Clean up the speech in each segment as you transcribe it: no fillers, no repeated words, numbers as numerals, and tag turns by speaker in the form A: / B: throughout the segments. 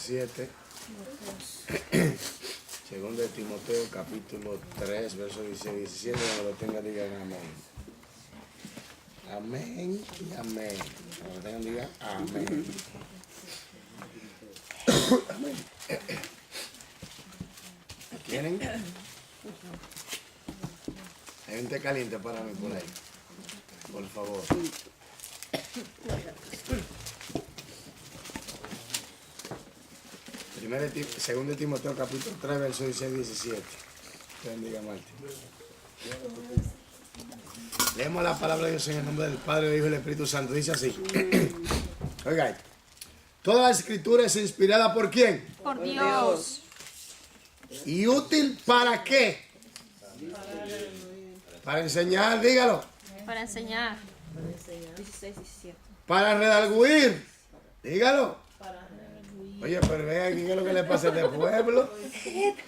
A: 17. Segundo de Timoteo, capítulo 3, verso 16 y 17. Cuando lo tengan, digan amén. Amén y amén. Cuando lo tengan, digan amén. Amén. ¿Quieren? Hay un té caliente para mí por ahí. Por favor. Segundo de Timoteo, capítulo 3, verso 16 y 17. Que bendiga, Martín. Leemos la palabra de Dios en el nombre del Padre, del Hijo y del Espíritu Santo. Dice así. Oiga, toda la escritura es inspirada ¿por quién?
B: Por Dios.
A: ¿Y útil para qué? Para enseñar, dígalo.
B: Para enseñar.
C: 16, 17.
A: Para redarguir, dígalo. Oye, pero vean aquí qué es lo que le pasa a este pueblo.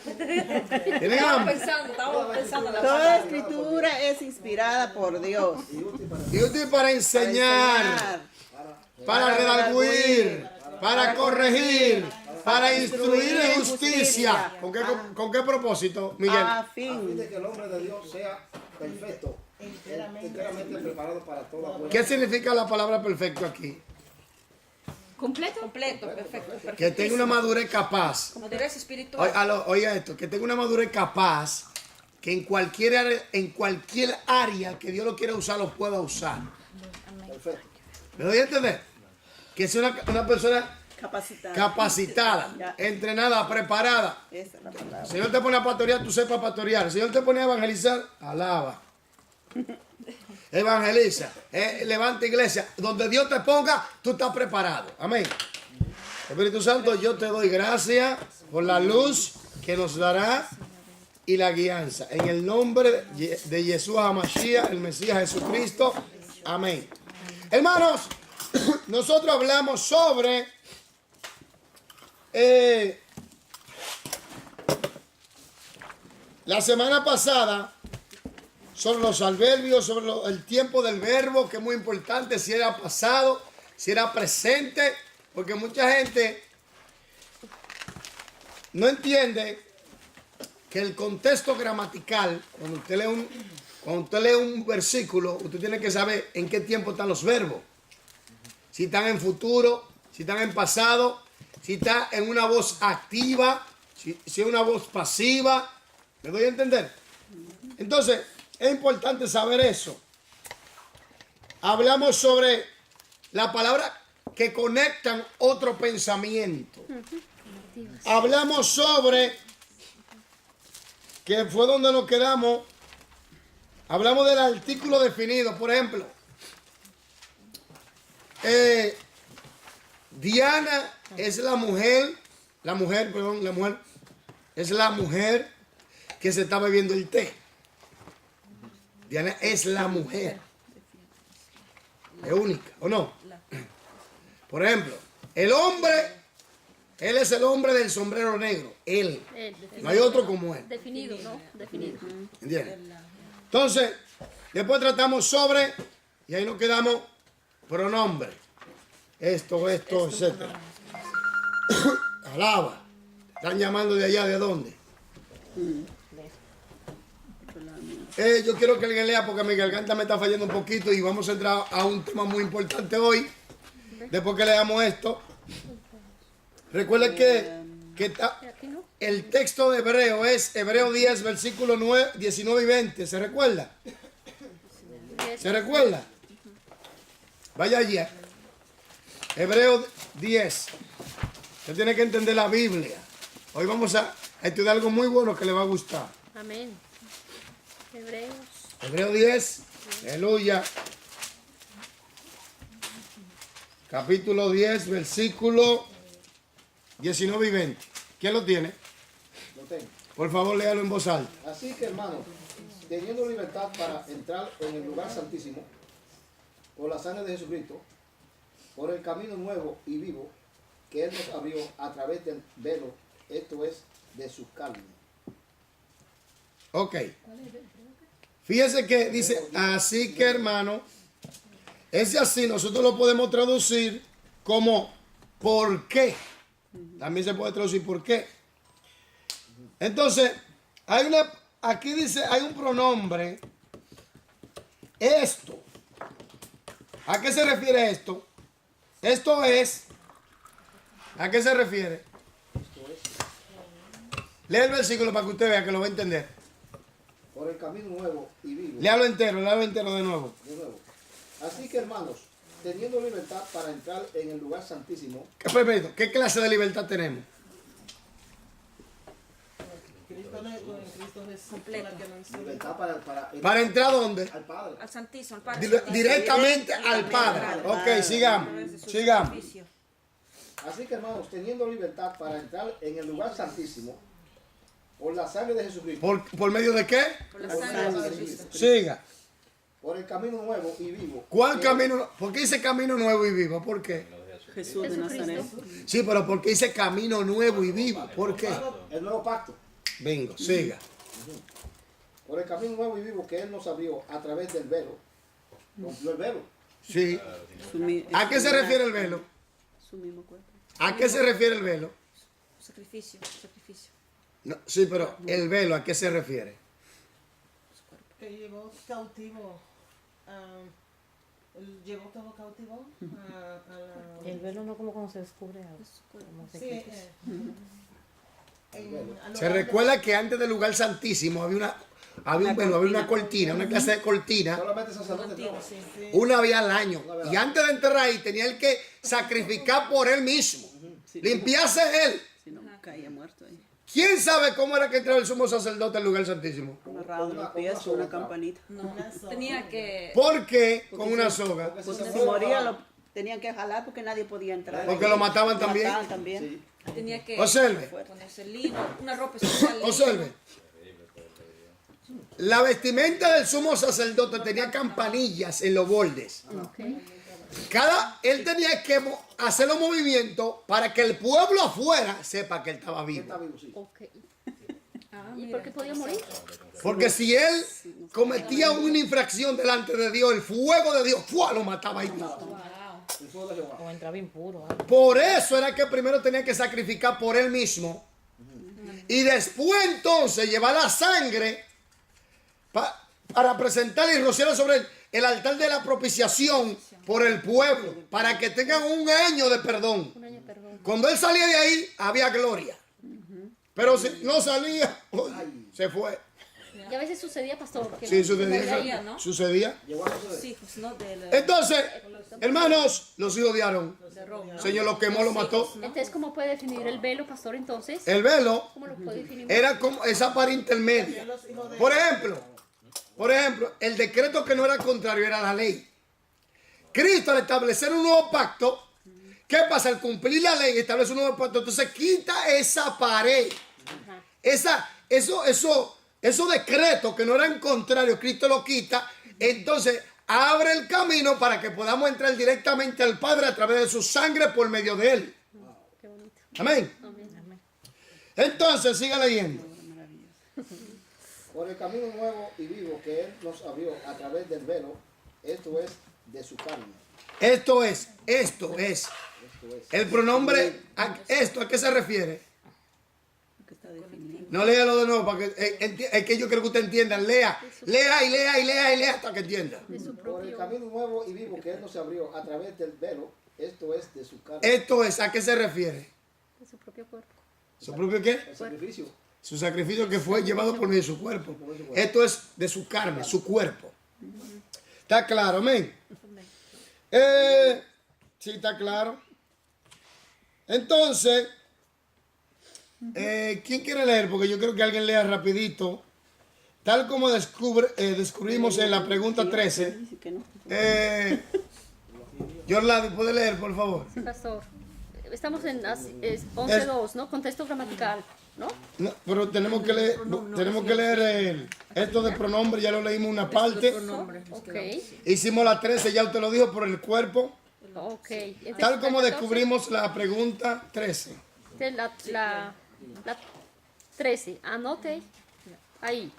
A: ¿Tienen hambre?
C: Estamos pensando en la
D: Toda escritura es inspirada por Dios.
A: Y útil para enseñar, para redarguir, para corregir, para instruir en justicia. ¿Con qué propósito, Miguel?
D: A
E: A fin
D: fin
E: de que el hombre de Dios sea perfecto, enteramente preparado para toda buena.
A: ¿Qué significa la palabra perfecto aquí?
B: ¿Completo?
C: completo, perfecto.
A: Que tenga una madurez capaz.
C: Madurez espiritual.
A: Oiga esto, que tenga una madurez capaz, que en cualquier área que Dios lo quiera usar, lo pueda usar.
E: Perfecto.
A: ¿Me doy a entender? Que sea una persona
D: capacitada.
A: capacitada, entrenada, preparada.
D: Esa es la palabra.
A: El Señor te pone a pastorear, tú sepas pastorear. El Señor te pone a evangelizar, alaba. Evangeliza, levanta iglesia. Donde Dios te ponga, tú estás preparado. Amén. Espíritu Santo, yo te doy gracias por la luz que nos dará y la guianza. En el nombre de Yeshua HaMashiach, el Mesías Jesucristo. Amén. Hermanos, nosotros hablamos sobre la semana pasada sobre los adverbios, sobre el tiempo del verbo, que es muy importante, si era pasado, si era presente, porque mucha gente no entiende que el contexto gramatical, cuando usted lee un versículo, usted tiene que saber en qué tiempo están los verbos. Si están en futuro, si están en pasado, si está en una voz activa, si es una voz pasiva. ¿Me doy a entender? Entonces, es importante saber eso. Hablamos sobre la palabra que conectan otro pensamiento. Hablamos sobre, que fue donde nos quedamos, hablamos del artículo definido. Por ejemplo, Diana es la mujer es la mujer que se está bebiendo el té. Diana es la mujer. Es única, ¿o no? Por ejemplo, el hombre, él es el hombre del sombrero negro. Él. No hay otro como él.
B: Definido, ¿no? Definido.
A: ¿Entiendes? Entonces, después tratamos sobre, y ahí nos quedamos, pronombre. Esto, etc. Alaba. Están llamando de allá, ¿de dónde? Yo quiero que alguien lea porque mi garganta me está fallando un poquito y vamos a entrar a un tema muy importante hoy. Después que leamos esto, recuerden que el texto de Hebreo es Hebreo 10, versículos 19 y 20. ¿Se recuerda? ¿Se recuerda? Vaya allí. Hebreo 10. Usted tiene que entender la Biblia. Hoy vamos a estudiar algo muy bueno que le va a gustar.
B: Amén. Hebreos.
A: Hebreo 10, aleluya. Capítulo 10, versículo 19 y 20. ¿Quién lo tiene?
E: Lo tengo.
A: Por favor, léalo en voz alta.
E: Así que, hermanos, teniendo libertad para entrar en el lugar santísimo, por la sangre de Jesucristo, por el camino nuevo y vivo que Él nos abrió a través del velo, esto es, de su carne.
A: Ok. Fíjese que dice, así que hermano, ese así nosotros lo podemos traducir como ¿por qué? También se puede traducir por qué. Entonces, aquí dice, hay un pronombre. Esto. ¿A qué se refiere esto? Esto es. ¿A qué se refiere? Lea el versículo para que usted vea que lo va a entender.
E: Por el camino nuevo y vivo.
A: Léalo entero de nuevo.
E: De nuevo. Así que, hermanos, teniendo libertad para entrar en el lugar santísimo,
A: ¿Qué clase de libertad tenemos?
D: Cristo Jesús.
C: Completo.
E: libertad
A: ¿Para entrar dónde?
E: al Padre.
C: Al Santísimo, al Padre.
A: Directamente al Padre. Ok, sigamos. Sigamos.
C: Sacrificio.
E: Así que, hermanos, teniendo libertad para entrar en el lugar santísimo, por la sangre de Jesucristo,
A: ¿Por medio de qué?
C: Por la sangre de Cristo.
A: Siga.
E: por el camino nuevo y vivo.
A: ¿Cuál camino? ¿Por qué dice camino nuevo y vivo? ¿Por qué?
D: Jesús de Nazaret.
A: Sí, pero ¿por qué dice camino nuevo y vivo? ¿Por qué?
E: El nuevo pacto.
A: Bingo, siga.
E: Por el camino nuevo y vivo que Él nos abrió a través del velo. Rompió el velo.
A: Sí. ¿A qué se refiere el velo?
D: Su mismo cuerpo.
A: ¿A qué se refiere el velo?
C: Sacrificio, sacrificio.
A: No, sí, pero el velo, ¿a qué se refiere?
F: Que llevó cautivo, llevó todo cautivo a la...
G: El velo no como cuando se descubre algo. Como se
F: Sí,
G: quita.
F: al
A: Se
F: lugar
A: recuerda que antes del lugar santísimo había un velo, había una cortina, una clase de cortina.
E: Solamente sacerdote
C: Antiguo,
E: no.
C: sí.
A: Una vez al año. Y antes de entrar ahí tenía él que sacrificar por él mismo. Limpiarse él.
D: Si no, caía muerto ahí.
A: ¿Quién sabe cómo era que entraba el sumo sacerdote al lugar santísimo?
D: Amarrado de los pies con una campanita.
C: No, tenía que...
A: ¿Por qué? Con una soga.
D: Porque si moría lo tenían que jalar porque nadie podía entrar.
A: Porque lo mataban también.
D: Mataban también.
C: Tenía que
A: Observe,
C: ponerse lino, una ropa especial.
A: observe. La vestimenta del sumo sacerdote tenía campanillas en los bordes. Él tenía que hacer los movimientos para que el pueblo afuera sepa que él estaba vivo.
E: Está vivo, sí.
B: Ok. ¿Y por qué podía morir?
A: Porque si él cometía una infracción delante de Dios, el fuego de Dios ¡fua! Lo mataba ahí mismo.
E: El fuego de Jehová.
G: O entraba impuro. algo.
A: Por eso era que primero tenía que sacrificar por él mismo. Y después entonces llevar la sangre para presentar y rociarla sobre el altar de la propiciación por el pueblo. Para que tengan un año de perdón.
B: Un año, perdón.
A: Cuando él salía de ahí, había gloria. Pero si no salía, se fue.
B: Y a veces sucedía, pastor. Que
A: Sí,
B: no-
A: sucedía.
C: ¿no?
A: Sucedía.
E: Llegó a suceder.
C: Los hijos, ¿no?
A: Entonces, hermanos, los hijos de Aarón.
C: De Roma.
A: El Señor lo quemó, lo mató.
B: Entonces, ¿cómo puede definir el velo, pastor, entonces?
A: El velo
B: ¿Cómo lo puede definir?
A: era como esa par intermedia. Por ejemplo, el decreto que no era contrario era la ley. Cristo al establecer un nuevo pacto, ¿qué pasa? Al cumplir la ley, establece un nuevo pacto, entonces quita esa pared. Esos decretos que no eran contrarios, Cristo lo quita, entonces abre el camino para que podamos entrar directamente al Padre a través de su sangre por medio de Él.
B: Qué bonito.
A: Amén.
B: Amén.
A: Entonces, siga leyendo.
E: Por el camino nuevo y vivo que Él nos abrió a través del velo, esto es de su carne.
A: Esto es. El pronombre, ¿a qué se refiere?
D: Que está definido.
A: No léalo de nuevo, para que, es que yo creo que usted entienda. Lea hasta que entienda.
B: De su
E: Por el
B: propio...
E: camino nuevo y vivo que Él nos abrió a través del velo, esto es de su carne.
A: Esto es, ¿a qué se refiere?
B: De su propio cuerpo.
A: ¿Su propio qué?
E: El sacrificio.
A: Su sacrificio que fue llevado por medio de su cuerpo. Esto es de su carne, su cuerpo. ¿Está claro, amén? Sí, está claro. Entonces, ¿quién quiere leer? Porque yo creo que alguien lea rapidito. Tal como descubrimos en la pregunta 13.
D: Dice que no.
A: Yorladi, ¿puede leer, por favor?
B: Sí, pastor. Estamos en 11.2, ¿no? Contexto gramatical, ¿no?
A: No, pero tenemos que leer esto de pronombre, ya lo leímos una parte.
B: Ok.
A: Hicimos la 13, ya usted lo dijo, por el cuerpo.
B: Ok. Entonces,
A: Tal como
B: la 14,
A: descubrimos la pregunta 13.
B: La 13. Anote ahí.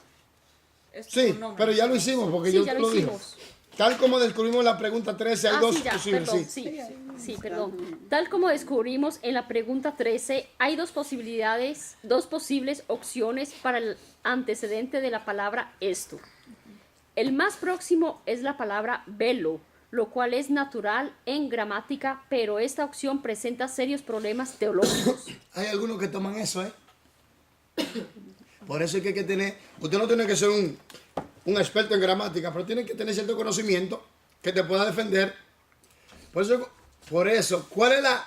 A: Sí, pero ya lo hicimos porque
B: Sí,
A: yo
B: ya
A: lo
B: lo
A: dije.
B: hicimos.
A: Tal como descubrimos la pregunta 13, hay dos
B: sí, ya,
A: posibles.
B: perdón,
A: Sí.
B: sí. Sí, perdón. Tal como descubrimos en la pregunta 13, hay dos posibles opciones para el antecedente de la palabra esto. El más próximo es la palabra velo, lo cual es natural en gramática, pero esta opción presenta serios problemas teológicos.
A: Hay algunos que toman eso, ¿eh? Por eso es que hay que tener, usted no tiene que ser un experto en gramática, pero tiene que tener cierto conocimiento que te pueda defender. Por eso, ¿cuál es la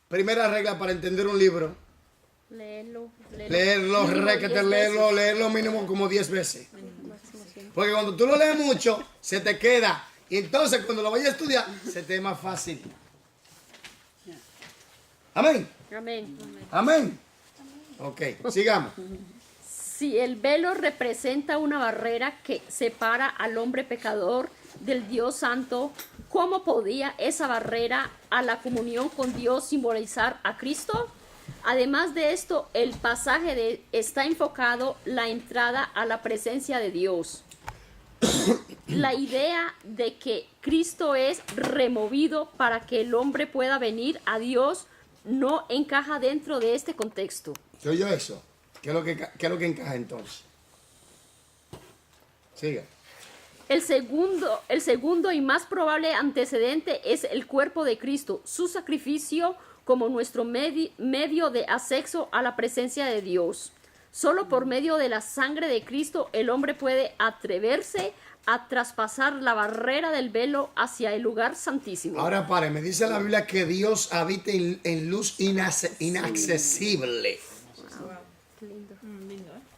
A: primera regla para entender un libro?
B: Leerlo
A: Leerlo mínimo como 10 veces. Porque cuando tú lo lees mucho, se te queda. Y entonces cuando lo vayas a estudiar, se te es más fácil. Amén.
B: Amén.
A: Amén. Ok, sigamos.
B: Si el velo representa una barrera que separa al hombre pecador del Dios Santo, ¿cómo podía esa barrera a la comunión con Dios simbolizar a Cristo? Además de esto, el pasaje está enfocado la entrada a la presencia de Dios. La idea de que Cristo es removido para que el hombre pueda venir a Dios no encaja dentro de este contexto.
A: ¿Se oyó eso? ¿Qué es lo que encaja entonces? Siga.
B: El segundo y más probable antecedente es el cuerpo de Cristo, su sacrificio como nuestro medio de acceso a la presencia de Dios. Solo por medio de la sangre de Cristo el hombre puede atreverse a traspasar la barrera del velo hacia el lugar santísimo.
A: Ahora pare, me dice la Biblia que Dios habita en luz inaccesible.
B: Qué lindo.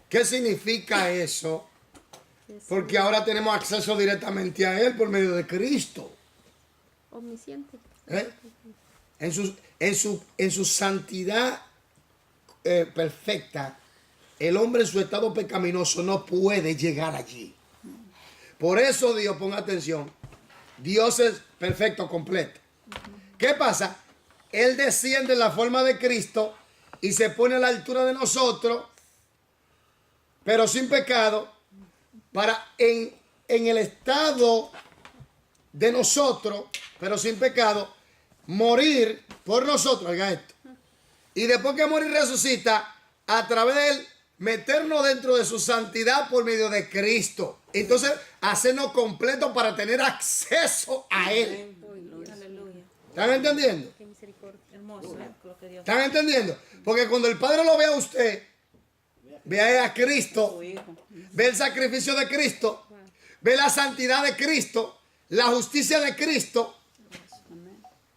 A: ¿Qué significa eso? Porque ahora tenemos acceso directamente a Él por medio de Cristo.
B: Omnisciente.
A: ¿Eh? En su santidad perfecta, el hombre en su estado pecaminoso no puede llegar allí. Por eso Dios, ponga atención, Dios es perfecto, completo. ¿Qué pasa? Él desciende en la forma de Cristo y se pone a la altura de nosotros, pero sin pecado, para en el estado de nosotros, pero sin pecado, morir por nosotros, oiga esto. Y después que morir resucita, a través de él, meternos dentro de su santidad por medio de Cristo. Entonces, hacernos completos para tener acceso a él.
C: Aleluya.
A: ¿Están entendiendo?
B: Qué misericordia.
C: Hermoso, lo que Dios.
A: ¿Están entendiendo? Porque cuando el Padre lo vea a usted, vea a Cristo, ve el sacrificio de Cristo, ve la santidad de Cristo, la justicia de Cristo.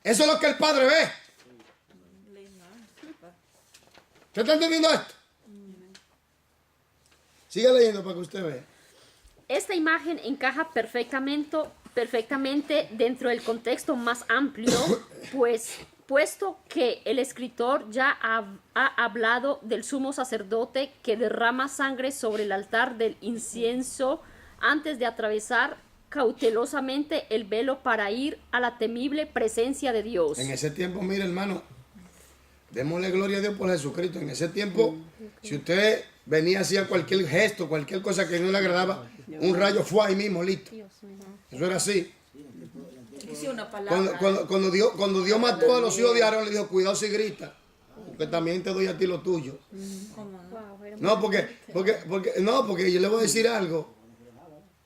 A: Eso es lo que el Padre ve. ¿Usted está entendiendo esto? Siga leyendo para que usted vea.
B: Esta imagen encaja perfectamente dentro del contexto más amplio, puesto que el escritor ya ha hablado del sumo sacerdote que derrama sangre sobre el altar del incienso antes de atravesar cautelosamente el velo para ir a la temible presencia de Dios.
A: En ese tiempo, mire hermano, démosle gloria a Dios por Jesucristo. En ese tiempo, si usted venía hacía cualquier gesto, cualquier cosa que no le agradaba, un rayo fue ahí mismo, listo. Eso era así.
C: Sí, una palabra.
A: Cuando Dios mató a los hijos de Aarón, le dijo, cuidado si grita, porque también te doy a ti lo tuyo. No, porque yo le voy a decir algo.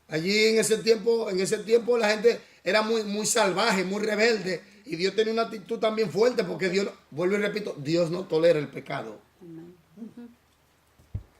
A: Allí en ese tiempo la gente era muy salvaje, muy rebelde. Y Dios tenía una actitud también fuerte, porque Dios, vuelvo y repito, Dios no tolera el pecado.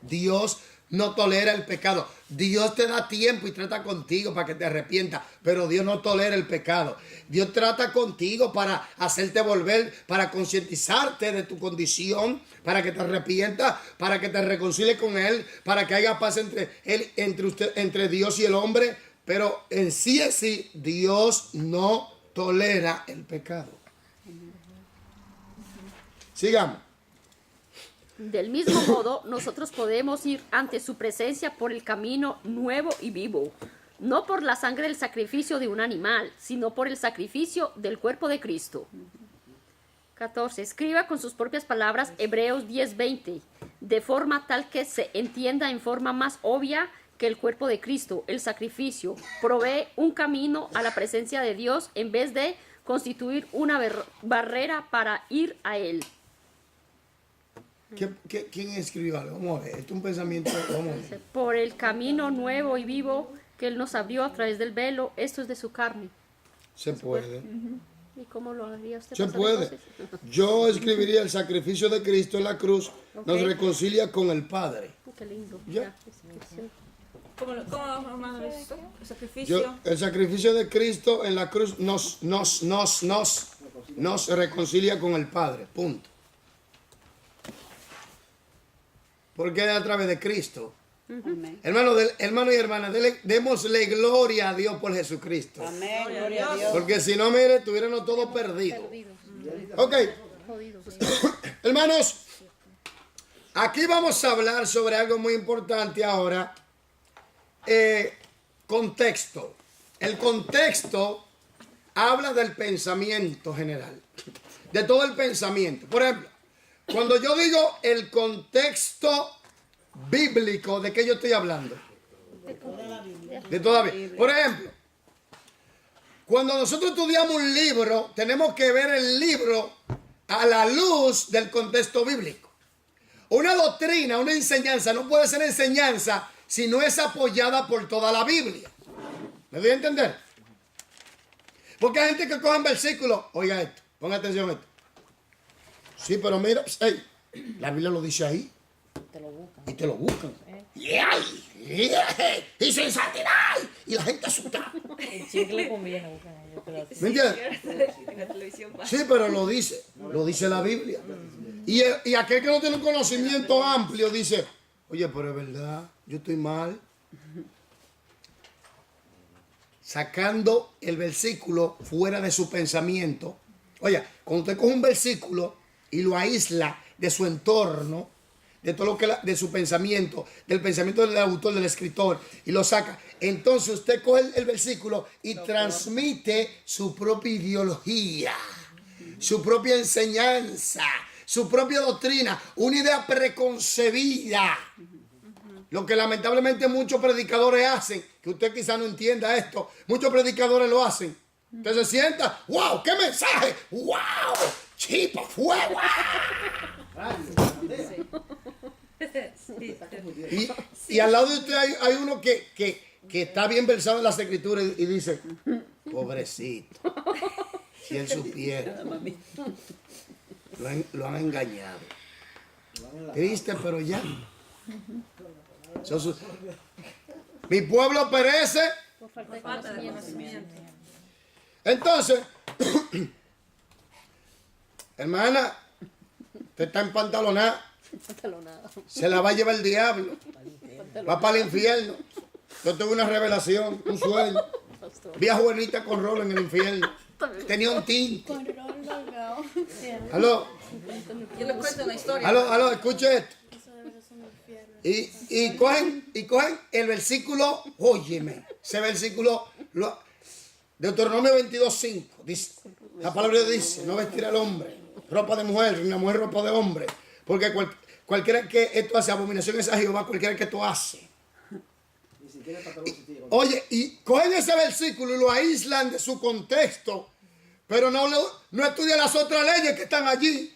A: Dios no tolera el pecado. Dios te da tiempo y trata contigo para que te arrepientas, pero Dios no tolera el pecado. Dios trata contigo para hacerte volver, para concientizarte de tu condición, para que te arrepientas, para que te reconcilies con Él, para que haya paz entre Dios y el hombre. Pero en sí, Dios no tolera el pecado. Sigamos.
B: Del mismo modo, nosotros podemos ir ante su presencia por el camino nuevo y vivo, no por la sangre del sacrificio de un animal, sino por el sacrificio del cuerpo de Cristo. 14. Escriba con sus propias palabras Hebreos 10:20, de forma tal que se entienda en forma más obvia que el cuerpo de Cristo, el sacrificio, provee un camino a la presencia de Dios en vez de constituir una barrera para ir a él.
A: ¿Quién escribió algo? Vamos a ver, esto es un pensamiento, vamos a ver.
B: Por el camino nuevo y vivo que él nos abrió a través del velo, esto es de su carne.
A: Se puede.
B: ¿Y cómo lo haría usted?
A: Se
B: pasar
A: puede.
B: entonces?
A: Yo escribiría el sacrificio de Cristo en la cruz nos
B: Ok.
A: reconcilia con el Padre.
B: Qué lindo.
A: Ya.
B: Ya, sí.
C: ¿Cómo hermano eso? El sacrificio.
A: El sacrificio de Cristo en la cruz nos reconcilia con el Padre. Punto. Porque es a través de Cristo.
D: Amén.
A: Hermano y hermana, démosle gloria a Dios por Jesucristo.
D: Amén. Gloria a Dios.
A: Porque si no, mire, estuviéramos todos perdidos. Ok,
B: Jodidos.
A: hermanos, aquí vamos a hablar sobre algo muy importante ahora. Contexto. El contexto habla del pensamiento general, de todo el pensamiento. Por ejemplo, cuando yo digo el contexto bíblico, ¿de qué yo estoy hablando? De toda la Biblia. Por ejemplo, cuando nosotros estudiamos un libro, tenemos que ver el libro a la luz del contexto bíblico. Una doctrina, una enseñanza, no puede ser enseñanza si no es apoyada por toda la Biblia. ¿Me doy a entender? Porque hay gente que coge un versículo, oiga esto, ponga atención a esto. Sí, pero mira, hey, la Biblia lo dice ahí.
G: Te lo buscan.
A: Y te lo buscan. Y sin santidad. Y la gente asusta.
G: El chicle conviene buscar a ellos, pero
A: ¿Me entiendes?
C: En la televisión pasa.
A: Sí, pero lo dice la Biblia. Y aquel que no tiene un conocimiento amplio dice, oye, pero es verdad, yo estoy mal. Sacando el versículo fuera de su pensamiento. Oye, cuando usted coge un versículo y lo aísla de su entorno, de todo lo que de su pensamiento, del pensamiento del autor, del escritor, y lo saca, entonces usted coge el versículo y transmite su propia ideología, su propia enseñanza, su propia doctrina, una idea preconcebida. Lo que lamentablemente muchos predicadores hacen, que usted quizá no entienda esto, muchos predicadores lo hacen. Usted se sienta, wow, qué mensaje, wow, chipa, fuego. Y al lado de usted hay uno que está bien versado en las escrituras y dice, pobrecito, si él supiera, lo han engañado. Triste, pero ya. Mi pueblo perece.
B: Por falta de
C: Falta de
B: conocimiento.
C: conocimiento.
A: Entonces, hermana, usted está empantalonada.
B: Pantalonada.
A: Se la va a llevar el diablo. Va para el infierno. Yo tuve una revelación, un sueño. Vi a Juanita con rolo en el infierno. Tenía un tinte. Aló,
C: Yo le cuento una historia.
A: aló, escuche esto. Y cogen el versículo, óyeme, ese versículo, Deuteronomio 22:5, dice, la palabra de Dios dice, no vestir al hombre ropa de mujer, ni la mujer ropa de hombre, porque cualquiera que esto hace abominación es a Jehová, cualquiera que esto hace. Oye, y cogen ese versículo y lo aíslan de su contexto, pero no estudian las otras leyes que están allí.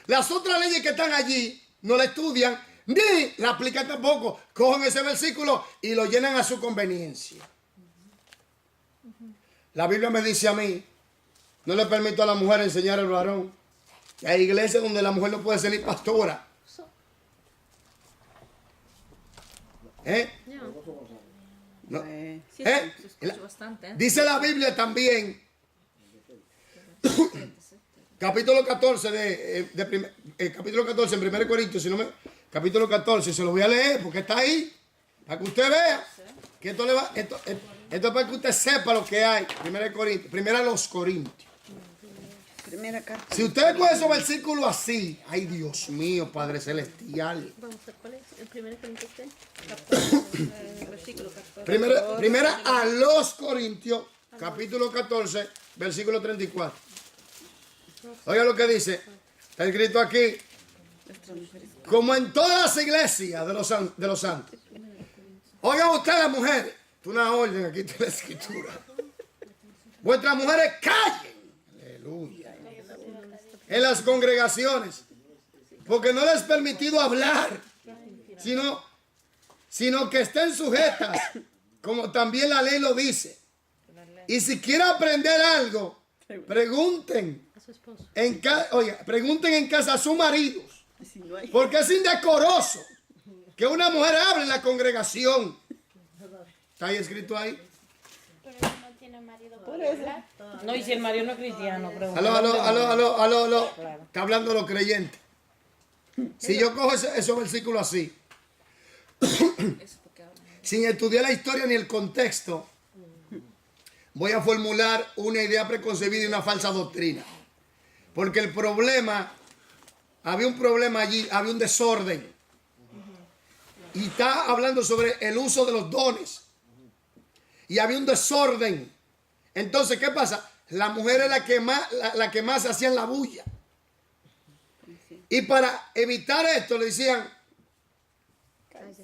A: Las otras leyes que están allí no la estudian, ni la aplican tampoco. Cogen ese versículo y lo llenan a su conveniencia. La Biblia me dice a mí, no le permito a la mujer enseñar al varón. Hay iglesias donde la mujer no puede ser ni pastora. No.
C: Sí,
A: ¿Eh?
C: se escucha bastante. ¿eh?
A: Dice la Biblia también, capítulo 14 capítulo 14 en 1 Corintios, capítulo 14, se lo voy a leer porque está ahí, para que usted vea que esto es para que usted sepa lo que hay. 1 Corintios, primera los Corintios.
D: Primera carta.
A: Si usted coge esos versículos así, ay Dios mío, Padre Celestial.
B: Vamos a ver cuál es el primer Corintios.
C: Versículo 14.
A: Primera a los Corintios, capítulo 14, versículo 34. Oiga lo que dice, está escrito aquí, como en todas las iglesias de los santos. Oigan ustedes, mujeres, una orden aquí está la escritura. vuestras mujeres callen. Aleluya. En las congregaciones. Porque no les es permitido hablar. Sino que estén sujetas. Como también la ley lo dice. Y si quieren aprender algo, pregunten. Pregunten en casa a sus maridos. Porque es indecoroso que una mujer hable en la congregación. ¿Está ahí escrito ahí?
H: Pero ella no tiene marido por hablar.
G: No, y si el marido no es cristiano, pregunta.
A: Aló.
G: Claro.
A: Está hablando los creyentes. Si yo cojo esos versículos así, sin estudiar la historia ni el contexto, voy a formular una idea preconcebida y una falsa doctrina. Porque el problema, había un problema allí, había un desorden. Y está hablando sobre el uso de los dones. Y había un desorden. Entonces, ¿qué pasa? La mujer es la que más hacía la bulla. Y para evitar esto le decían,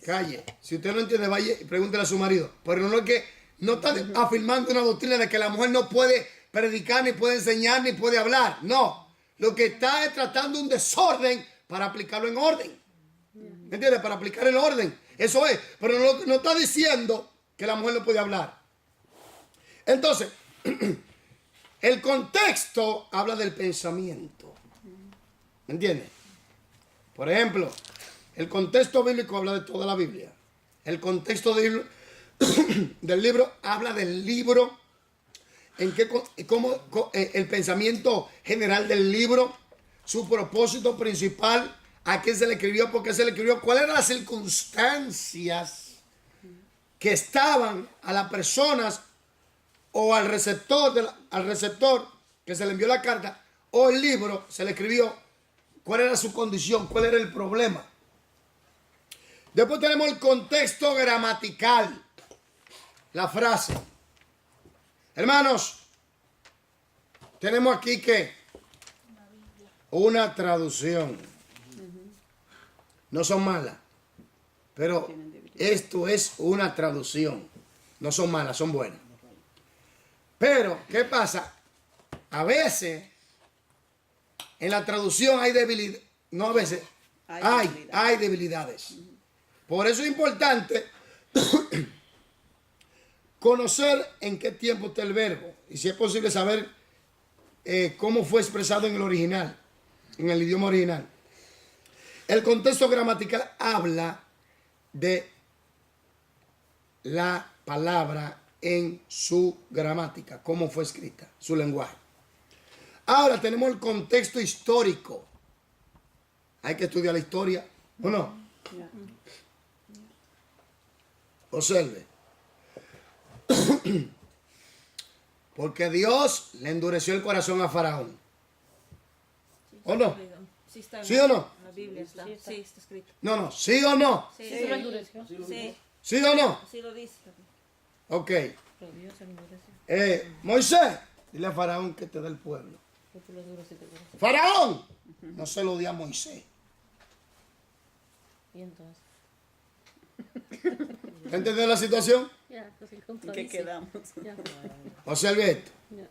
A: calle. Si usted no entiende, vaya y pregúntele a su marido. Pero no es que no está afirmando una doctrina de que la mujer no puede predicar, ni puede enseñar, ni puede hablar. No. Lo que está es tratando un desorden para aplicarlo en orden. ¿Me entiendes? Para aplicar el orden. Eso es. Pero no está diciendo que la mujer no puede hablar. Entonces, el contexto habla del pensamiento. ¿Me entiendes? Por ejemplo, el contexto bíblico habla de toda la Biblia. El contexto del libro habla del libro, el pensamiento general del libro, su propósito principal, a quién se le escribió, por qué se le escribió, cuáles eran las circunstancias que estaban a las personas o al receptor que se le envió la carta o el libro se le escribió, cuál era su condición, cuál era el problema. Después tenemos el contexto gramatical, la frase. Hermanos, tenemos aquí que una traducción. No son malas, pero esto es una traducción. No son malas, son buenas. Pero, ¿qué pasa? A veces, en la traducción hay debilidades. No a veces, hay debilidades. Por eso es importante conocer en qué tiempo está el verbo. Y si es posible saber cómo fue expresado en el original, en el idioma original. El contexto gramatical habla de la palabra en su gramática, cómo fue escrita, su lenguaje. Ahora tenemos el contexto histórico. Hay que estudiar la historia, ¿o no? Observe. Porque Dios le endureció el corazón a Faraón. ¿O no?
C: Sí, está en
A: ¿Sí o no?
C: la Biblia está. Sí, está escrito.
A: No, ¿sí o no?
C: Sí,
G: ¿Se lo endureció?
C: sí,
A: ¿Sí o no?
C: así lo dice.
A: Ok.
G: Pero Dios se lo endureció.
A: Moisés, dile a Faraón que te dé el pueblo.
G: ¿Por qué lo endureciste con eso?
A: Faraón, no se lo di a Moisés.
G: Y entonces.
A: ¿Entendés la situación?
B: Ya, pues el
D: ¿En qué
B: contradice.
D: quedamos?
B: Ya,
A: Observe esto.
B: ya.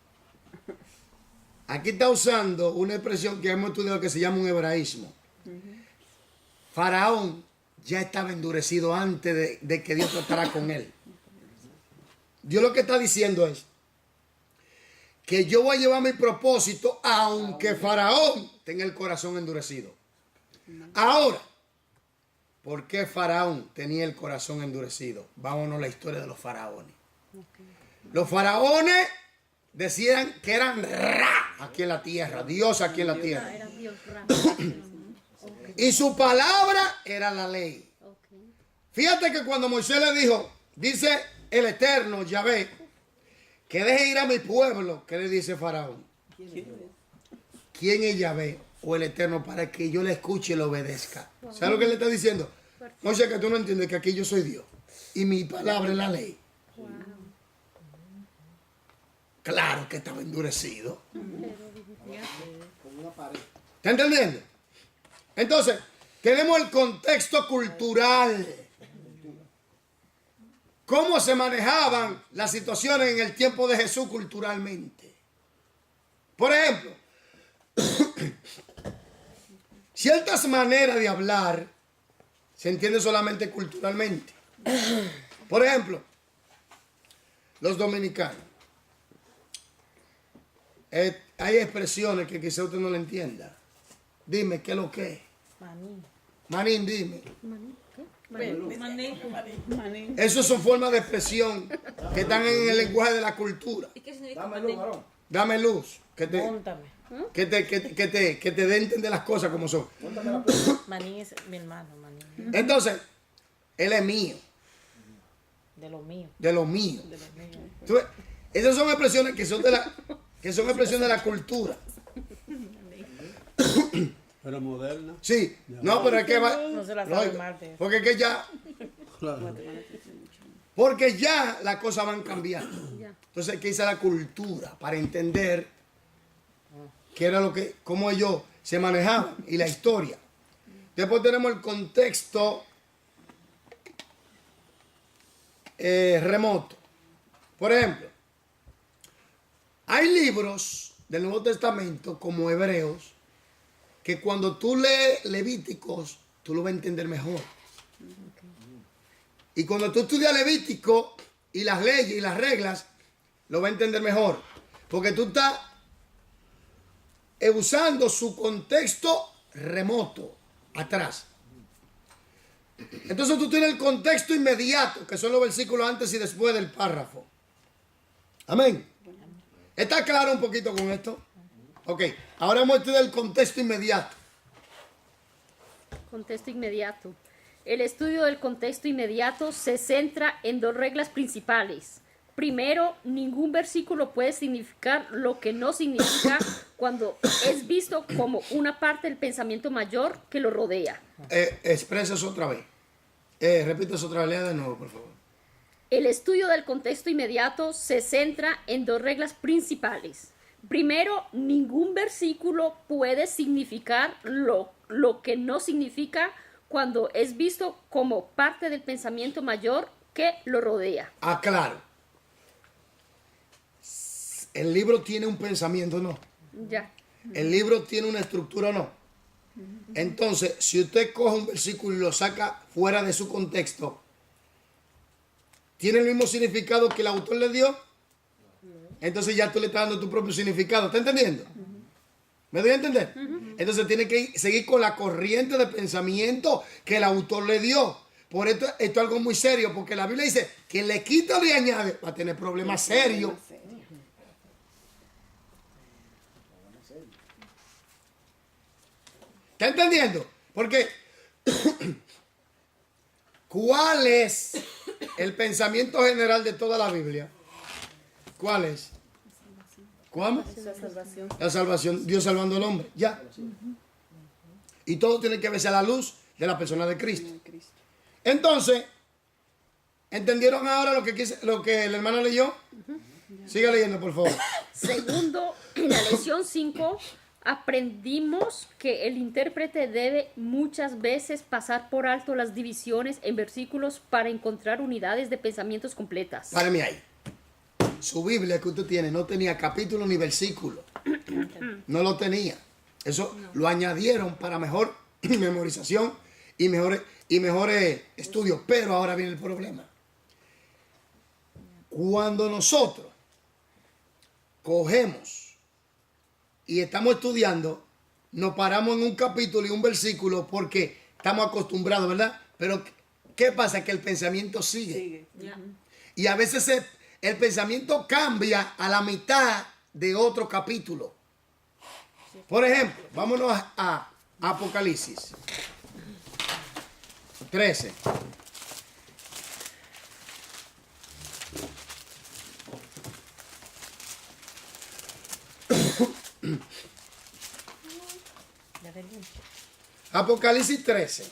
A: Aquí está usando una expresión que hemos estudiado que se llama un hebraísmo. Faraón ya estaba endurecido antes de que Dios tratara con él. Dios lo que está diciendo es que yo voy a llevar mi propósito aunque Faraón tenga el corazón endurecido. Ahora, ¿por qué Faraón tenía el corazón endurecido? Vámonos a la historia de los faraones. Los faraones decían que eran Ra aquí en la tierra, Dios aquí en la tierra.
B: Era Dios Ra.
A: Y su palabra era la ley.
B: Ok.
A: Fíjate que cuando Moisés le dijo, dice el Eterno, Yahvé, que deje ir a mi pueblo, ¿qué le dice Faraón? ¿Quién es Yahvé o el Eterno para que yo le escuche y le obedezca? ¿Sabes lo que le está diciendo? Moisés, que tú no entiendes que aquí yo soy Dios y mi palabra es la ley.
B: Wow.
A: Claro que estaba endurecido.
E: Como una pared.
A: ¿Está entendiendo? Entonces, tenemos el contexto cultural. cómo se manejaban las situaciones en el tiempo de Jesús culturalmente. Por ejemplo, ciertas maneras de hablar se entienden solamente culturalmente. Por ejemplo, los dominicanos. Hay expresiones que quizá usted no le entienda. Dime, ¿qué es lo que es?
G: Maní.
A: Manín, dime.
D: Maní.
A: Esas son formas de expresión que están en el lenguaje de la cultura.
C: ¿Y qué significa
E: Dame
C: maní?
E: luz, varón.
A: Dame luz, que te
G: Móntame.
A: dé a entender las cosas como son.
E: Móntate la pluma.
G: Maní es mi hermano, maní.
A: Entonces, él es mío,
G: De lo mío.
A: de lo mío.
G: De lo mío.
A: ¿Tú ves? Esas son expresiones que son expresiones de la cultura.
I: Pero moderna.
A: Sí, no, pero es que va.
G: No se la sabe
A: lógico,
G: mal de eso.
A: porque es que ya.
I: Claro.
A: Porque ya las cosas van cambiando.
B: Ya.
A: Entonces hay que irse a la cultura para entender qué era cómo ellos se manejaban y la historia. Después tenemos el contexto remoto. Por ejemplo, hay libros del Nuevo Testamento como Hebreos que cuando tú lees Levíticos, tú lo vas a entender mejor. Y cuando tú estudias Levítico y las leyes y las reglas, lo vas a entender mejor. Porque tú estás usando su contexto remoto, atrás. Entonces tú tienes el contexto inmediato, que son los versículos antes y después del párrafo. Amén. ¿Está claro un poquito con esto? Ok, ahora vamos a estudiar el contexto inmediato.
B: Contexto inmediato. El estudio del contexto inmediato se centra en dos reglas principales. Primero, ningún versículo puede significar lo que no significa cuando es visto como una parte del pensamiento mayor que lo rodea.
A: Expresa eso otra vez. Repite eso otra vez, lea de nuevo, por favor.
B: El estudio del contexto inmediato se centra en dos reglas principales. Primero, ningún versículo puede significar lo que no significa cuando es visto como parte del pensamiento mayor que lo rodea.
A: Aclaro. El libro tiene un pensamiento, ¿no?
B: Ya.
A: El libro tiene una estructura, ¿no? Entonces, si usted coge un versículo y lo saca fuera de su contexto, ¿tiene el mismo significado que el autor le dio? Entonces ya tú le estás dando tu propio significado. ¿Está entendiendo? ¿Me doy a entender? Entonces tiene que seguir con la corriente de pensamiento que el autor le dio. Por esto es algo muy serio, porque la Biblia dice que le quita o le añade, va a tener problemas serios. ¿Está entendiendo? Porque ¿cuál es el pensamiento general de toda la Biblia? ¿Cuál es? ¿Cuál?
D: La salvación.
A: La salvación, Dios salvando al hombre, ya. Y todo tiene que verse a la luz de la persona de Cristo. Entonces, ¿entendieron ahora lo que el hermano leyó? Siga leyendo, por favor.
B: Segundo, en la lección 5 aprendimos que el intérprete debe muchas veces pasar por alto las divisiones en versículos para encontrar unidades de pensamientos completas.
A: Párame ahí. Su Biblia que usted tiene no tenía capítulo ni versículo. No lo tenía. Eso lo añadieron para mejor memorización y mejores estudios. Pero ahora viene el problema. Cuando nosotros cogemos y estamos estudiando, nos paramos en un capítulo y un versículo porque estamos acostumbrados, ¿verdad? Pero ¿qué pasa? Que el pensamiento sigue. Y a veces el pensamiento cambia a la mitad de otro capítulo. Por ejemplo, vámonos a Apocalipsis 13. Apocalipsis 13.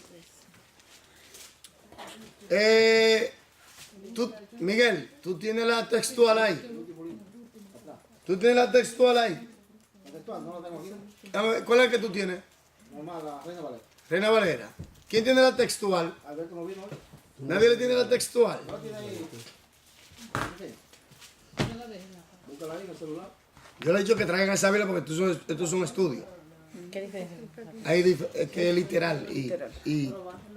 A: Miguel, tú tienes la textual ahí. ¿Tú tienes la textual ahí?
E: La textual no la tengo aquí.
A: A ver, ¿cuál es el que tú tienes?
E: Normal, la Reina Valera.
A: Reina Valera. ¿Quién tiene la textual?
E: Alberto no vino hoy.
A: Nadie le tiene la textual.
E: ¿No tiene ahí? Búscala ahí en el celular.
A: Yo le he dicho que traigan esa Biblia porque esto es un estudio.
G: ¿Qué diferencia?
A: Es que es literal y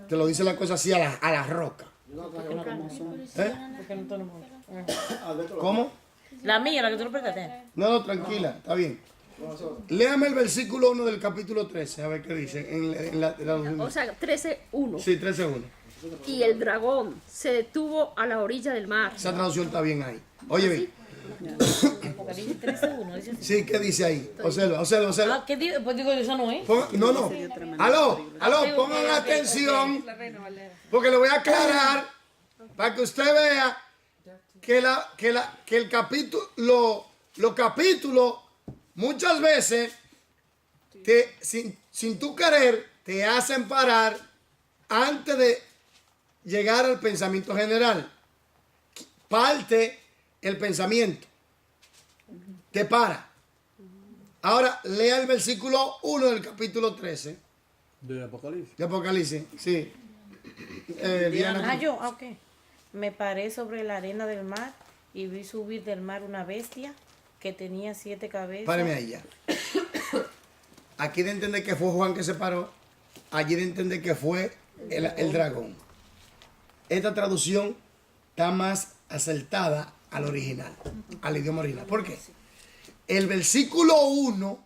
A: te lo dice la cosa así a la roca.
E: Yo no traje otra.
G: Porque no tenemos.
E: Alberto,
A: ¿Cómo?
G: La mía, la que tú no prestaste.
A: No, tranquila, está bien. Léame el versículo 1 del capítulo 13, a ver qué dice.
B: O sea, 13:1.
A: Sí, 13:1.
B: Y el dragón se detuvo a la orilla del mar.
A: Esa traducción está bien ahí. Oye, bien.
G: Apocalipsis 13:1, dice así.
A: Sí, ¿qué dice ahí? Observa.
G: Ah, ¿qué digo? Pues digo, eso no es.
A: No. Aló, pongan atención. Porque le voy a aclarar para que usted vea que el capítulo, los capítulos muchas veces sin tú querer te hacen parar antes de llegar al pensamiento general. Parte el pensamiento. Te para. Ahora lea el versículo 1 del capítulo 13
I: De Apocalipsis.
A: de Apocalipsis. Sí. Diana.
G: Ok. Me paré sobre la arena del mar y vi subir del mar una bestia que tenía 7 cabezas.
A: Páreme ahí ya. Aquí de entender que fue Juan que se paró. Allí de entender que fue el dragón. Esta traducción está más acertada al original, al idioma original. ¿Por qué? El versículo 1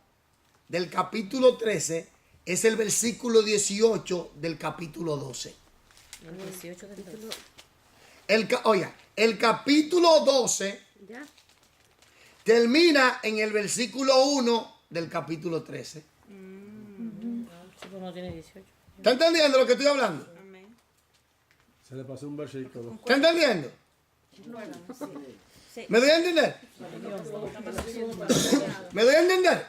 A: del capítulo 13 es el versículo 18 del capítulo 12.
G: El 18 del 12.
A: El capítulo 12
B: ¿Ya?
A: termina en el versículo 1 del capítulo 13.
G: Sí, pues no tiene 18.
A: ¿Está entendiendo lo que estoy hablando?
I: Se le pasó un versículo.
A: ¿Está entendiendo? ¿Me doy a entender? ¿Me doy a entender?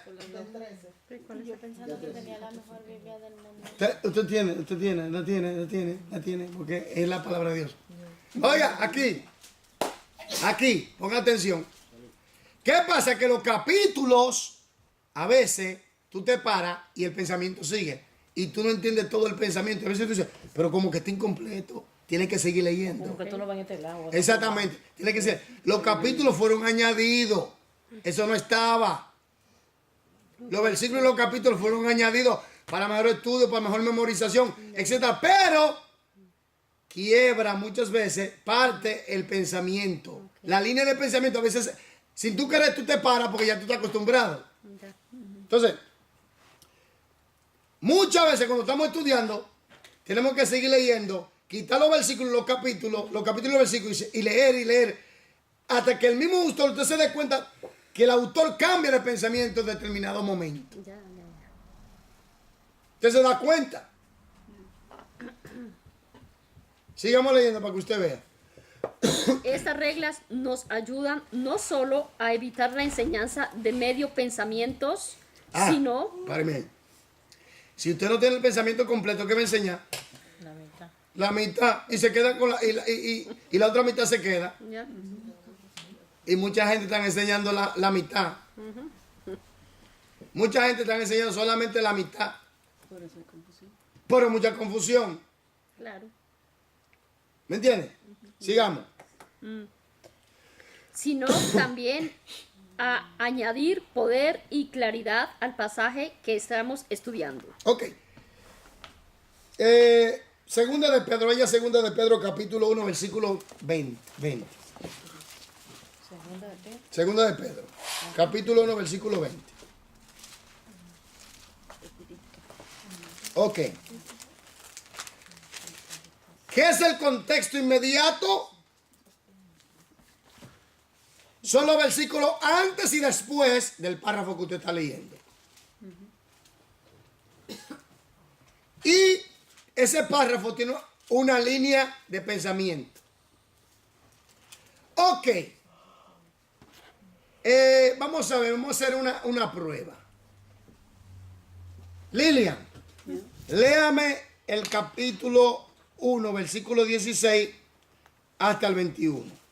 H: Yo pensando que tenía la mejor Biblia del mundo.
A: Usted tiene, porque es la palabra de Dios. Oiga, aquí, ponga atención. ¿Qué pasa? Que los capítulos, a veces, tú te paras y el pensamiento sigue. Y tú no entiendes todo el pensamiento. A veces tú dices, pero como que está incompleto. Tienes que seguir leyendo.
G: Como que tú no vas en este lado.
A: Exactamente. Tiene que ser. Los capítulos fueron añadidos. Eso no estaba. Los versículos y los capítulos fueron añadidos para mejor estudio, para mejor memorización, etc. Pero quiebra muchas veces parte el pensamiento. La línea de pensamiento a veces, sin tú querer, tú te paras porque ya tú estás acostumbrado. Entonces, muchas veces cuando estamos estudiando, tenemos que seguir leyendo, quitar los versículos, los capítulos y los versículos y leer, hasta que el mismo autor usted se dé cuenta que el autor cambia de pensamiento en determinado momento. Usted se da cuenta. Sigamos leyendo para que usted vea.
B: Estas reglas nos ayudan no solo a evitar la enseñanza de medio pensamientos, sino...
A: Páreme ahí. Si usted no tiene el pensamiento completo, ¿qué me enseña?
G: La mitad.
A: La mitad. Y se queda con y la otra mitad se queda.
B: ¿Ya?
A: Y mucha gente está enseñando la mitad. Mucha gente está enseñando solamente la mitad.
D: Por eso hay confusión.
A: Pero mucha confusión.
B: Claro.
A: ¿Me entiendes? Sigamos.
B: Sino también a añadir poder y claridad al pasaje que estamos estudiando.
A: Ok. Segunda de Pedro, capítulo 1, versículo 20. Segunda de Pedro, capítulo 1, versículo 20. Ok. ¿Qué es el contexto inmediato? Son los versículos antes y después del párrafo que usted está leyendo. Y ese párrafo tiene una línea de pensamiento. Ok. Vamos a ver, vamos a hacer una prueba. Lilian, léame el capítulo 1, versículo 16 hasta el 21.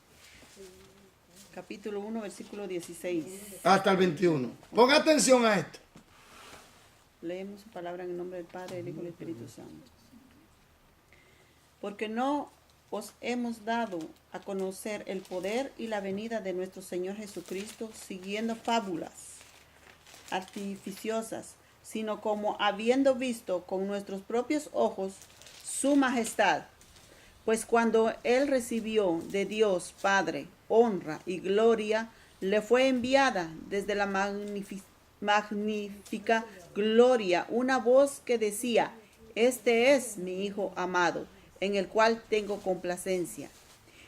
D: Capítulo 1, versículo 16.
A: Hasta el 21. Ponga atención a esto.
D: Leemos su palabra en el nombre del Padre, del Hijo y del Espíritu Santo. Porque no os hemos dado a conocer el poder y la venida de nuestro Señor Jesucristo, siguiendo fábulas artificiosas, sino como habiendo visto con nuestros propios ojos su majestad. Pues cuando él recibió de Dios Padre honra y gloria, le fue enviada desde la magnífica gloria una voz que decía: este es mi Hijo amado, en el cual tengo complacencia.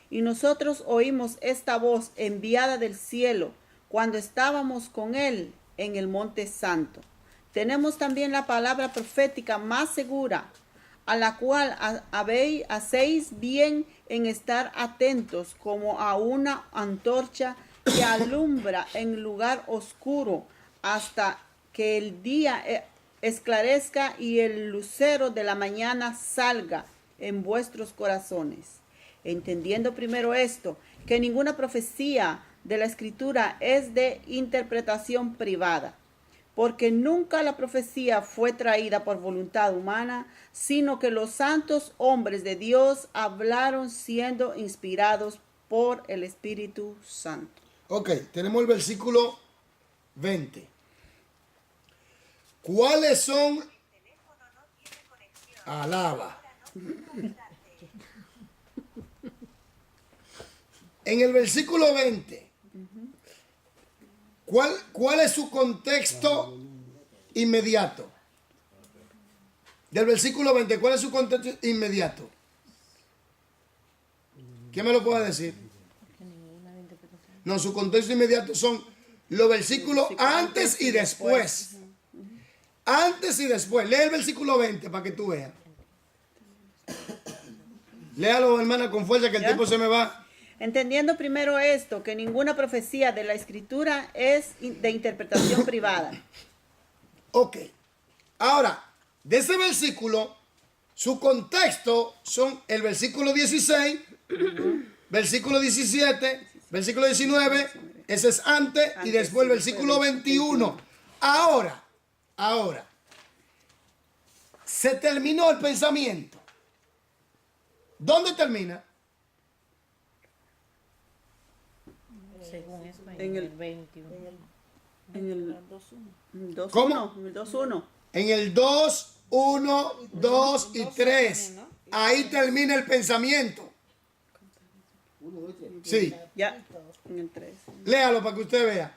D: Y nosotros oímos esta voz enviada del cielo cuando estábamos con él en el monte santo. Tenemos también la palabra profética más segura, a la cual hacéis bien en estar atentos como a una antorcha que alumbra en lugar oscuro hasta que el día esclarezca y el lucero de la mañana salga en vuestros corazones. Entendiendo primero esto, que ninguna profecía de la Escritura es de interpretación privada, porque nunca la profecía fue traída por voluntad humana, sino que los santos hombres de Dios hablaron siendo inspirados por el Espíritu Santo.
A: Ok, tenemos el versículo 20. ¿Cuáles son? Alaba. En el versículo 20, ¿cuál es su contexto inmediato? Del versículo 20, ¿cuál es su contexto inmediato? ¿Quién me lo puede decir? No, su contexto inmediato son los versículos antes y después. Antes y después. Lee el versículo 20 para que tú veas. Léalo, hermana, con fuerza, que el tiempo se me va.
D: Entendiendo primero esto, que ninguna profecía de la Escritura es de interpretación privada.
A: Ok. Ahora, de ese versículo, su contexto son el versículo 16, versículo 17, versículo 19, ese es antes, y después el versículo 21. Ahora, se terminó el pensamiento. ¿Dónde termina?
G: Según eso,
D: En el
G: 21.
D: En el 2.1.
A: ¿Cómo?
D: En el 2.1.
A: En el 2, 1, 2 y 3. Ahí termina el pensamiento.
E: 1, 2 y 3.
A: Sí,
D: Ya, en el 3.
A: léalo para que usted vea.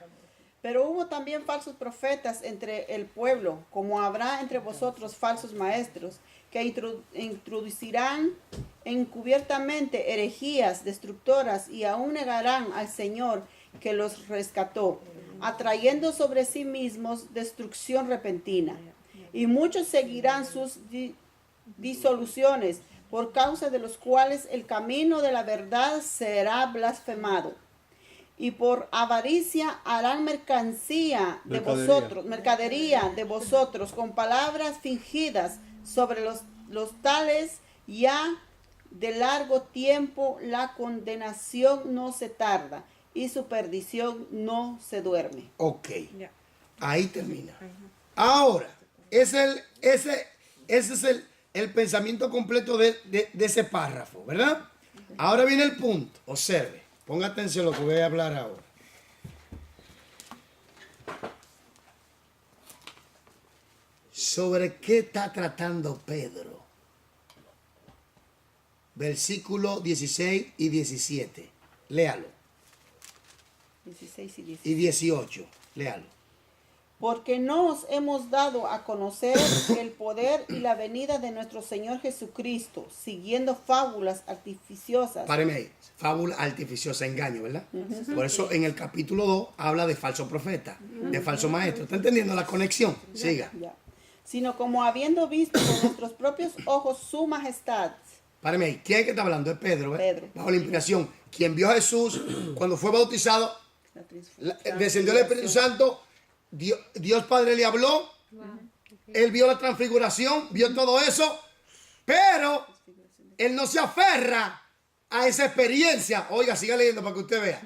D: Pero hubo también falsos profetas entre el pueblo, como habrá entre vosotros falsos maestros, que introducirán encubiertamente herejías destructoras y aún negarán al Señor que los rescató, atrayendo sobre sí mismos destrucción repentina. Y muchos seguirán sus disoluciones, por causa de los cuales el camino de la verdad será blasfemado. Y por avaricia harán mercadería de vosotros con palabras fingidas. Sobre los tales ya de largo tiempo la condenación no se tarda y su perdición no se duerme.
A: Ok, ahí termina. Ahora, ese es el pensamiento completo de ese párrafo, ¿verdad? Ahora viene el punto, observe. Ponga atención a lo que voy a hablar ahora. ¿Sobre qué está tratando Pedro? Versículo 16 y 17. Léalo.
D: 16 y 17.
A: Y 18. Léalo.
D: Porque nos hemos dado a conocer el poder y la venida de nuestro Señor Jesucristo, siguiendo fábulas artificiosas.
A: Páreme ahí. Fábula artificiosa, engaño, ¿verdad? Por eso en el capítulo 2 habla de falso profeta, de falso maestro. ¿Está entendiendo la conexión? Siga.
D: Ya. Sino como habiendo visto con nuestros propios ojos su majestad.
A: Páreme ahí. ¿Quién es que está hablando? Es Pedro, ¿eh?
D: Pedro.
A: Bajo la inspiración. Quien vio a Jesús cuando fue bautizado, descendió el Espíritu Santo, Dios Padre le habló, él vio la transfiguración, vio todo eso, pero él no se aferra a esa experiencia. Oiga, siga leyendo para que usted vea.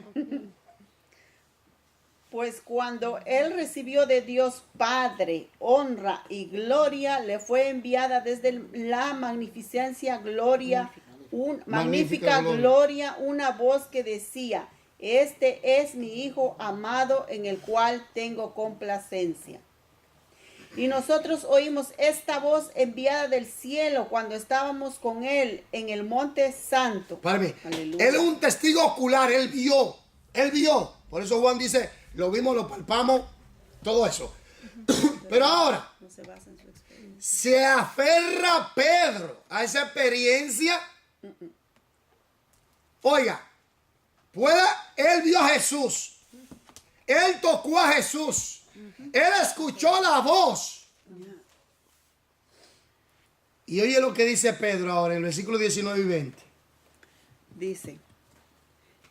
D: Pues cuando él recibió de Dios Padre honra y gloria, le fue enviada desde la magnificencia gloria magnífica gloria, una voz que decía, este es mi Hijo amado en el cual tengo complacencia. Y nosotros oímos esta voz enviada del cielo cuando estábamos con él en el monte santo.
A: Párame.
D: Aleluya.
A: Él es un testigo ocular, él vio. Por eso Juan dice, lo vimos, lo palpamos, todo eso. Pero ahora,
D: No se basa en su experiencia.
A: se aferra Pedro a esa experiencia. Oiga, él vio a Jesús, él tocó a Jesús, él escuchó la voz. Y oye lo que dice Pedro ahora en el versículo 19 y 20.
D: Dice,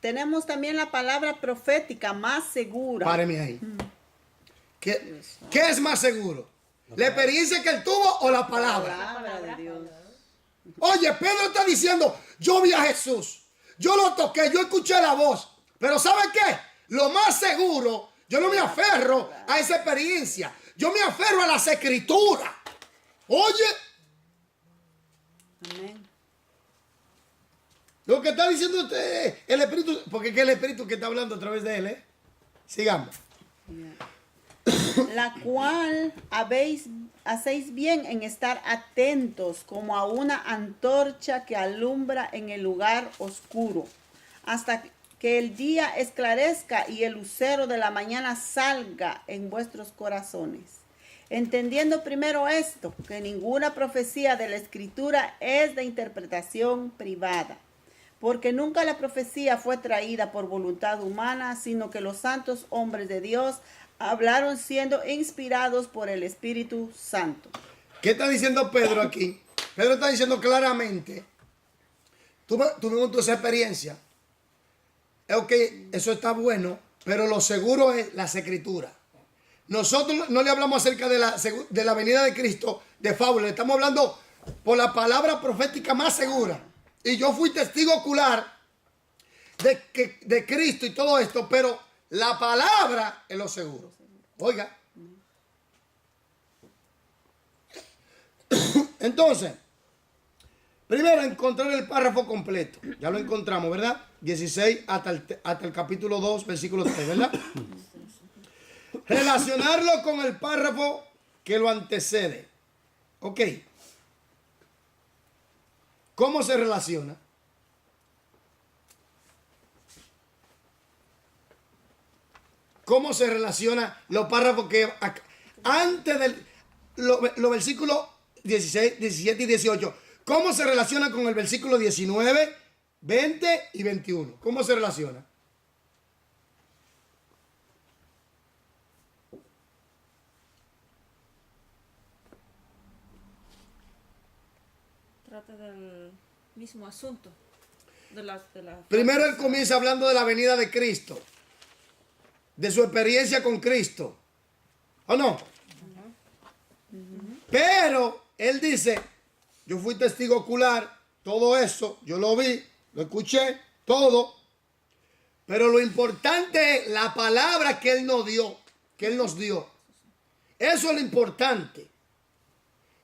D: tenemos también la palabra profética más segura.
A: Páreme ahí. ¿Qué es más seguro? ¿La experiencia que él tuvo o la palabra?
D: La palabra de Dios.
A: Oye, Pedro está diciendo, yo vi a Jesús, yo lo toqué, yo escuché la voz. Pero ¿sabe qué? Lo más seguro, yo no me aferro a esa experiencia. Yo me aferro a las escrituras. Oye,
D: Amén.
A: lo que está diciendo usted, el Espíritu, porque es el Espíritu que está hablando a través de él, ¿eh? Sigamos.
D: La cual hacéis bien en estar atentos como a una antorcha que alumbra en el lugar oscuro, hasta que el día esclarezca y el lucero de la mañana salga en vuestros corazones. Entendiendo primero esto, que ninguna profecía de la Escritura es de interpretación privada, porque nunca la profecía fue traída por voluntad humana, sino que los santos hombres de Dios hablaron siendo inspirados por el Espíritu Santo.
A: ¿Qué está diciendo Pedro aquí? Pedro está diciendo claramente, tuvimos esa experiencia. Ok, eso está bueno, pero lo seguro es las escrituras. Nosotros no le hablamos acerca de la venida de Cristo de fábula, le estamos hablando por la palabra profética más segura. Y yo fui testigo ocular de Cristo y todo esto, pero la palabra es lo seguro. Oiga. Entonces, primero encontrar el párrafo completo. Ya lo encontramos, ¿verdad? 16 hasta el capítulo 2, versículo 3, ¿verdad? Relacionarlo con el párrafo que lo antecede. Ok. ¿Cómo se relaciona? ¿Cómo se relaciona los párrafos que antes del los versículos 16, 17 y 18? ¿Cómo se relaciona con el versículo 19, 20 y 21? ¿Cómo se relaciona?
C: Trata del mismo asunto.
A: Primero él comienza hablando de la venida de Cristo, de su experiencia con Cristo, ¿o no? Pero él dice, yo fui testigo ocular, todo eso, yo lo vi, lo escuché, todo. Pero lo importante es la palabra que él nos dio, que él nos dio. Eso es lo importante.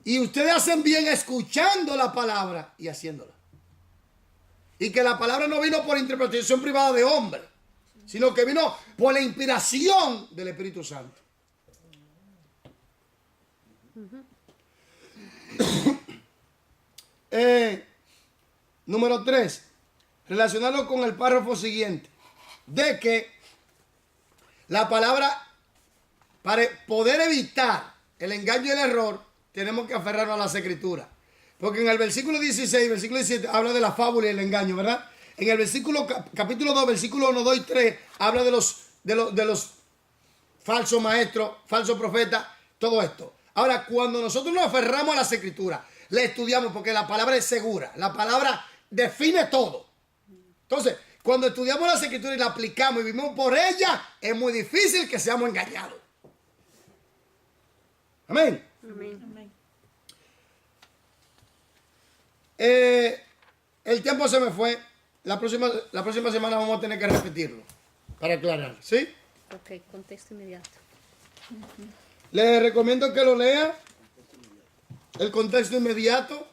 A: Y ustedes hacen bien escuchando la palabra y haciéndola. Y que la palabra no vino por interpretación privada de hombre, sino que vino por la inspiración del Espíritu Santo. Número 3. Relacionarlo con el párrafo siguiente. De que la palabra, para poder evitar el engaño y el error, tenemos que aferrarnos a las escrituras. Porque en el versículo 16, versículo 17, habla de la fábula y el engaño, ¿verdad? En el versículo, capítulo 2, versículo 1, 2 y 3, habla de los falsos maestros, falsos profetas, todo esto. Ahora, cuando nosotros nos aferramos a las escrituras, le estudiamos porque la palabra es segura, la palabra define todo. Entonces, cuando estudiamos las escrituras y la aplicamos y vivimos por ella, es muy difícil que seamos engañados. Amén.
B: Amén.
A: El tiempo se me fue. La próxima semana vamos a tener que repetirlo para aclarar, ¿sí?
B: Ok, contexto inmediato.
A: Les recomiendo que lo lea. El contexto inmediato.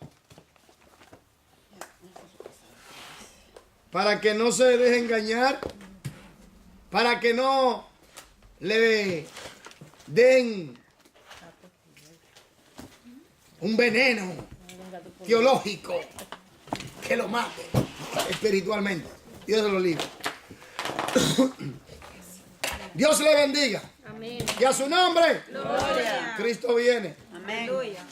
A: para que no se deje engañar, para que no le den un veneno teológico que lo mate espiritualmente. Dios se lo libre. Dios le bendiga.
B: Amén.
A: Y a su nombre,
C: Gloria.
A: Cristo viene.
D: Amén.
C: Aleluya.